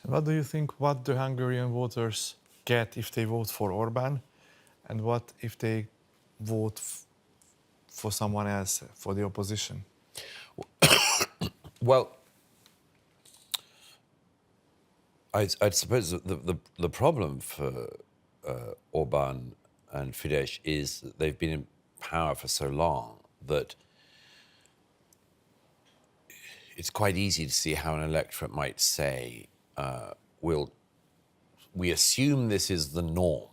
What do you think what the Hungarian voters get if they vote for Orban, and what if they vote for someone else, for the opposition? Well, I suppose that the problem for Orban and Fidesz is that they've been in power for so long that it's quite easy to see how an electorate might say, we assume this is the norm,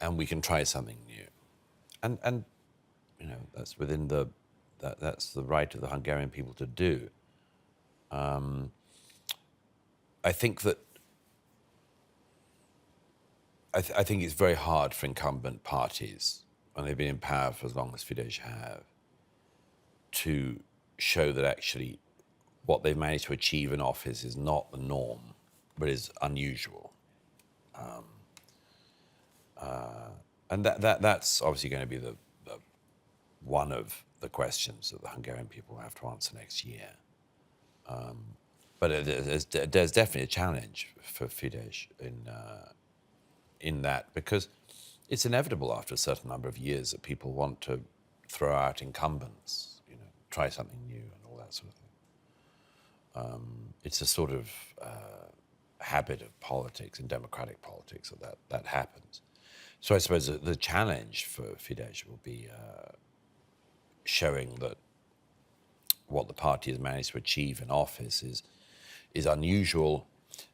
and we can try something new, and you know that's within that's the right of the Hungarian people to do. I think that I think it's very hard for incumbent parties, when they've been in power for as long as Fidesz have, to show that actually what they've managed to achieve in office is not the norm, but is unusual. And that's obviously going to be the one of the questions that the Hungarian people have to answer next year. But there's definitely a challenge for Fidesz in that, because it's inevitable after a certain number of years that people want to throw out incumbents, you know, try something new and all that sort of thing. It's a sort of habit of politics and democratic politics that happens. So I suppose the challenge for Fidesz will be showing that what the party has managed to achieve in office is unusual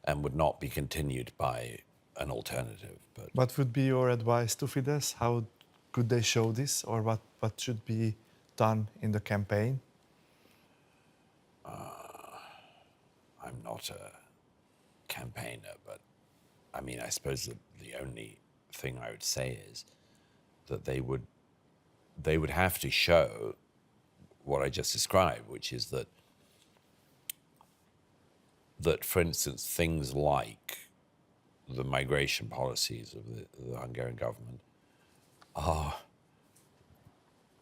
and would not be continued by an alternative. But What would be your advice to Fidesz? How could they show this, or what should be done in the campaign? I'm not a campaigner, but I mean, I suppose the only thing I would say is that they would have to show what I just described, which is that for instance, things like the migration policies of the Hungarian government are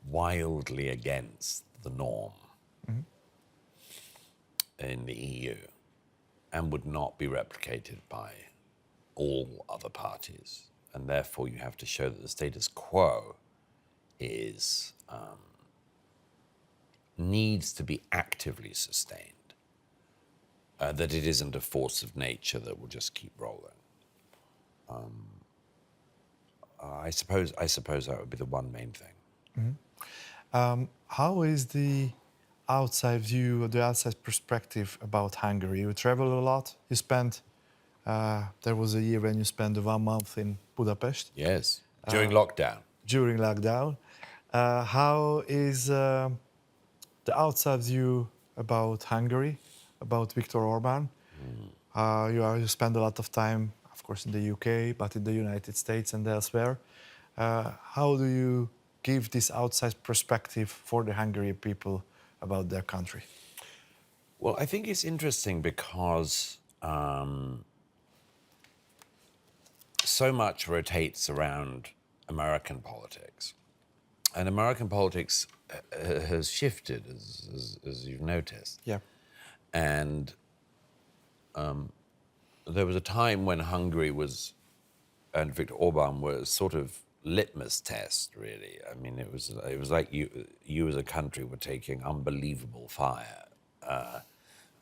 wildly against the norm in the EU and would not be replicated by all other parties. And therefore you have to show that the status quo is needs to be actively sustained, that it isn't a force of nature that will just keep rolling. I suppose that would be the one main thing. How is the outside view, or the outside perspective about Hungary? You travel a lot. You spent, there was a year when you spent 1 month in Budapest. Yes, during lockdown. During lockdown. How is the outside view about Hungary, about Viktor Orban? You spend a lot of time, of course, in the UK, but in the United States and elsewhere. How do you give this outside perspective for the Hungarian people about their country? Well, I think it's interesting because so much rotates around American politics. And American politics has shifted, as you've noticed. Yeah. And there was a time when Hungary and Viktor Orban were sort of litmus test, really. I mean, it was like you as a country were taking unbelievable fire. I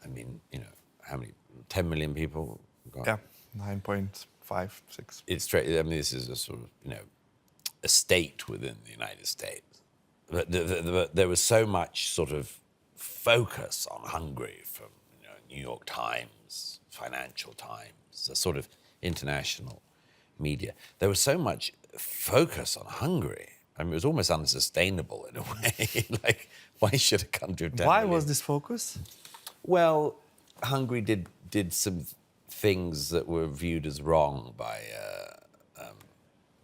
mean, you know, how many? 10 million people? Yeah, 9.5, 6. It's straight. I mean, this is a sort of, you know, a state within the United States. But there was so much sort of focus on Hungary from, you know, New York Times, Financial Times, the sort of international media. There was so much focus on Hungary. I mean, it was almost unsustainable in a way. Like, why should a country of 10 Why million... was this focus? Well, Hungary did some things that were viewed as wrong by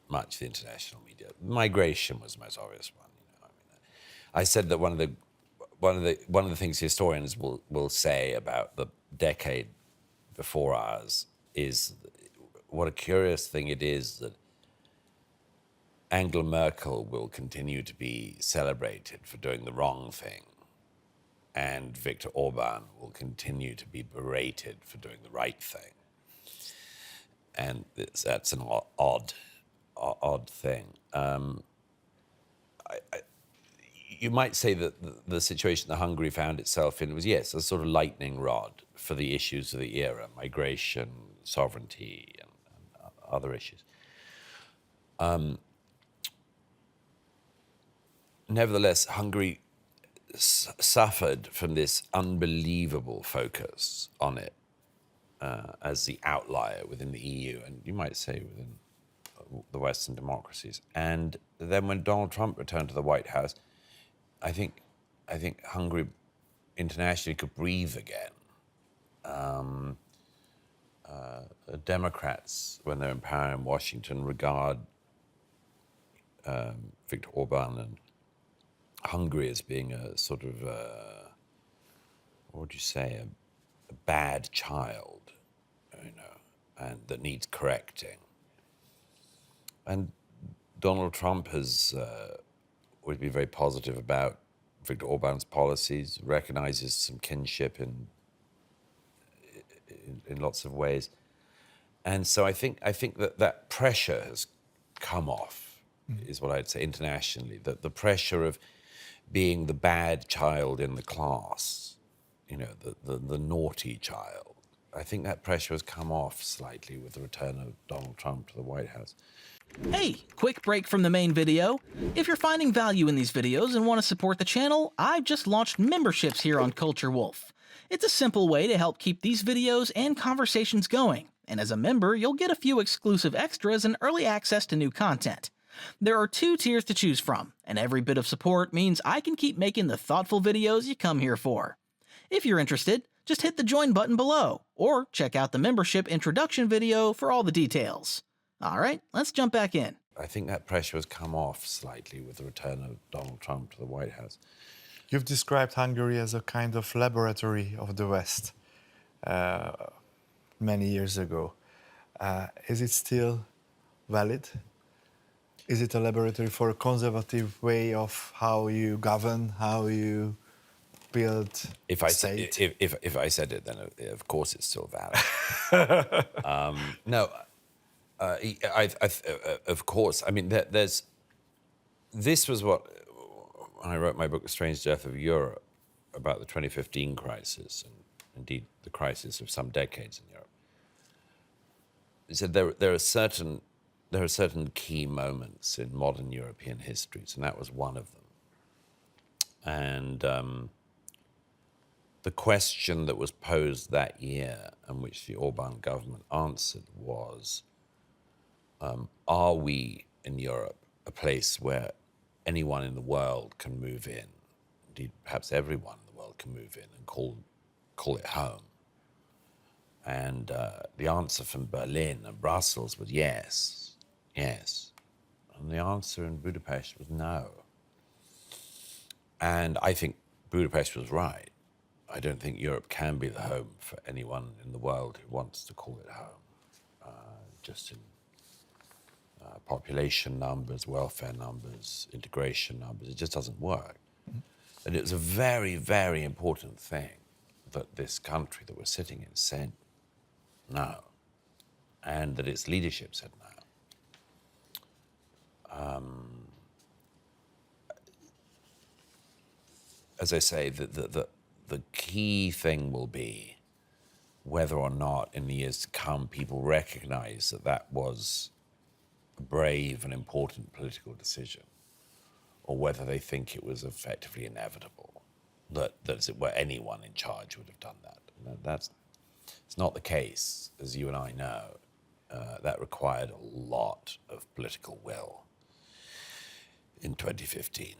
much of the international media. Migration was the most obvious one. You know, I mean, I said that one of the things historians will say about the decade before ours is what a curious thing it is that Angela Merkel will continue to be celebrated for doing the wrong thing, and Viktor Orban will continue to be berated for doing the right thing. And that's an odd thing. You might say that the situation that Hungary found itself in was, yes, a sort of lightning rod for the issues of the era, migration, sovereignty, and other issues. Nevertheless, Hungary suffered from this unbelievable focus on it as the outlier within the EU, and you might say within the Western democracies. And then when Donald Trump returned to the White House, I think Hungary internationally could breathe again. Democrats, when they're in power in Washington, regard Viktor Orban and Hungary as being a sort of, what would you say, a bad child, you know, and that needs correcting. And Donald Trump has would be very positive about Viktor Orban's policies, recognizes some kinship in lots of ways. And so I think that pressure has come off, is what I'd say internationally, that the pressure of being the bad child in the class, you know, the naughty child. I think that pressure has come off slightly with the return of Donald Trump to the White House. Hey, quick break from the main video. If you're finding value in these videos and want to support the channel, I've just launched memberships here on Culture Wolf. It's a simple way to help keep these videos and conversations going, and as a member, you'll get a few exclusive extras and early access to new content. There are 2 tiers to choose from, and every bit of support means I can keep making the thoughtful videos you come here for. If you're interested, just hit the join button below, or check out the membership introduction video for all the details. All right, let's jump back in. I think that pressure has come off slightly with the return of Donald Trump to the White House. You've described Hungary as a kind of laboratory of the West many years ago. Is it still valid? Is it a laboratory for a conservative way of how you govern, how you build state? If I said it, then of course it's still valid. No, of course. I mean, this was what, when I wrote my book, The Strange Death of Europe, about the 2015 crisis, and indeed the crisis of some decades in Europe. It said there are certain key moments in modern European histories, and that was one of them. And the question that was posed that year, and which the Orban government answered, was, are we in Europe a place where anyone in the world can move in? Indeed, perhaps everyone in the world can move in and call it home. And the answer from Berlin and Brussels was yes, yes. And the answer in Budapest was no. And I think Budapest was right. I don't think Europe can be the home for anyone in the world who wants to call it home, just in population numbers, welfare numbers, integration numbers. It just doesn't work. And it was a very, very important thing that this country that we're sitting in said no, and that its leadership said no. As I say, the key thing will be whether or not in the years to come people recognize that that was a brave and important political decision, or whether they think it was effectively inevitable, that as it were anyone in charge would have done that. It's not the case, as you and I know. That required a lot of political will in 2015.